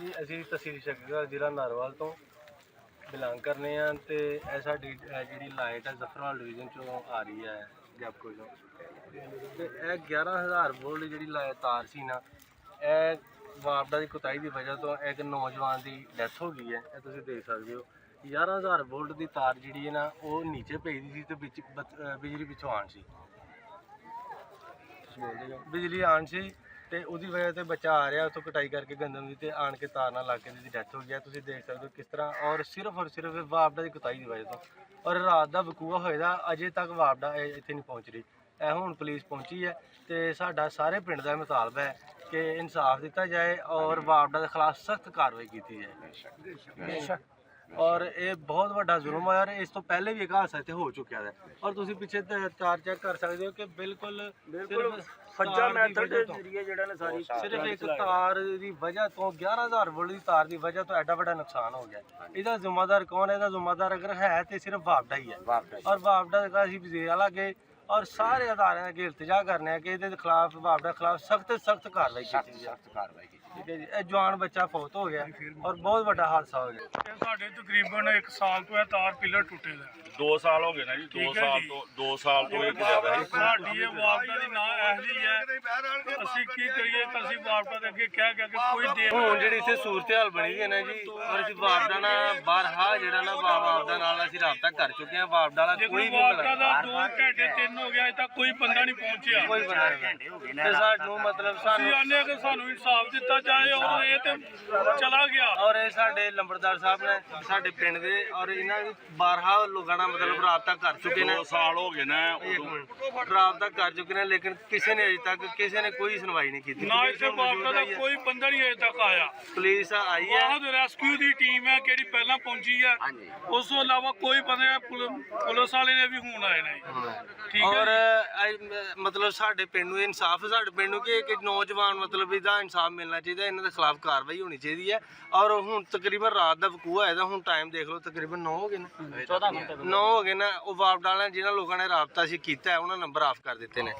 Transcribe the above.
जी असी तहसील शक्कर जिला नारवाल तो बिलोंग करने तो यह साड़ी जी लाइट है जफरवाल डिवीजन चो आ रही है जैपको चो तो यह 11,000 वोल्ट जी तार सी ना यह वापडा की कुताई की वजह तो एक नौजवान की डैथ हो गई है। यह तुम देख सकते हो 11,000 वोल्ट की तार जी है ना वो नीचे पेदी सी तो बिजली पिछों आन सी बिजली आन सी तो उसकी वजह से बच्चा आ रहा उतो कटाई करके गंदम की तो आन के तार ना लग के डैथ हो गया। तुम देख सकते हो किस तरह और सिर्फ वापडा की कुताई की वजह तो और रात का बकूआ होएगा अजे तक वापडा इतने नहीं पहुँच रही। यह हुण पुलिस पहुँची है तो साडा सारे पिंड का मुतालबा है कि इंसाफ दिता जाए और वापडा के खिलाफ सख्त कार्रवाई की जाए। और ये बहुत बड़ा जुल्म है और इस तो पहले भी एक हादसा इतने हो चुका है और तुम पिछे तार चेक कर सकते हो कि बिल्कुल सिर्फ एक तार की वजह तो 11,000 वोल्ट की तार की वजह तो एडा बड़ा नुकसान हो गया। इसका जिम्मेदार कौन है? इसका जिम्मेदार अगर है तो सिर्फ वापडा ही है और वापडा का असीं वज़ीर आला के और सारे अदारे अगे इल्तिजा करने कि ये खिलाफ वापडा खिलाफ सख्त कार्रवाई की। ठीक है जी, जवान बच्चा फौत हो गया और बहुत बड़ा हादसा हो गया। साढ़े तकरीबन 1 साल तो है तार पिलर टुटे दा 2 साल हो गए ना जी 2 साल तो एक ज्यादा है। साडी ये वापडा दी ना एहली है ਅਸੀਂ ਕੀ ਕਰੀਏ ਤਾਂ ਅਸੀਂ ਵਾਪਡਾ ਦੇ ਅੱਗੇ ਕਹਿ ਕੇ ਕੋਈ ਦੇ ਹੁਣ ਜਿਹੜੀ ਇੱਥੇ ਸੂਰਤ ਹਾਲ ਬਣੀ ਹੈ ਨਾ ਜੀ ਔਰ ਅਸੀਂ ਵਾਪਡਾ ਨਾਲ ਬਾਰਹਾ ਜਿਹੜਾ ਨਾ ਵਾਪਡਾ ਨਾਲ ਅਸੀਂ ਰਾਬਤਾ ਕਰ ਚੁੱਕੇ ਹਾਂ। ਵਾਪਡਾ ਵਾਲਾ ਕੋਈ ਵੀ ਵਾਪਡਾ ਦਾ 2 ਘੰਟੇ 3 ਹੋ ਗਿਆ ਅਜੇ ਤੱਕ ਕੋਈ ਬੰਦਾ ਨਹੀਂ ਪਹੁੰਚਿਆ। ਕੋਈ ਬੰਦਾ ਨਹੀਂ ਤੇ ਸਾਨੂੰ ਮਤਲਬ ਅਸੀਂ ਆਨੇ ਕਿ ਸਾਨੂੰ ਇਨਸਾਫ ਦਿੱਤਾ ਜਾਏ ਔਰ ਇਹ ਤੇ ਚਲਾ ਗਿਆ ਔਰ ਇਹ ਸਾਡੇ ਲੰਬੜਦਾਰ ਸਾਹਿਬ ਨੇ ਸਾਡੇ ਪਿੰਡ ਦੇ ਔਰ ਇਹਨਾਂ ਦੀ ਬਾਰਹਾ ਲੋਕਾਂ ਨਾਲ ਮਤਲਬ ਰਾਬਤਾ ਕਰ ਚੁੱਕੇ ਨੇ। 2 ਸਾਲ ਹੋ ਗਏ ਨਾ ਰਾਬਤਾ ਕਰ ਚੁੱਕੇ ਨੇ लेकिन किसी ने अजे तक किसी ने कोई सुनवाई नहीं की। ना इतने वापडा का कोई बंदा नहीं अजे तक आया। पुलिस आई है बहुत रेस्क्यू की टीम है कि पहला पहुंची है उस तो इलावा कोई बंदा पुलिस वाले ने भी हुण आए नहीं। और मतलब साडे पिंड नूं इंसाफ साडे पिंड नूं कि नौजवान मतलब इहदा इंसाफ मिलना चाहिए, इन्हां दे खिलाफ कार्रवाई होनी चाहिए है। और हुण तकरीबन रात दा वकूआ है हुण टाइम देख लो तकरीबन 9 हो गए ना 9 हो गए ना। वो वापडा वाले जिन्हां लोगों ने राबता सी कीता है उन्हां नंबर ऑफ कर दित्ते ने।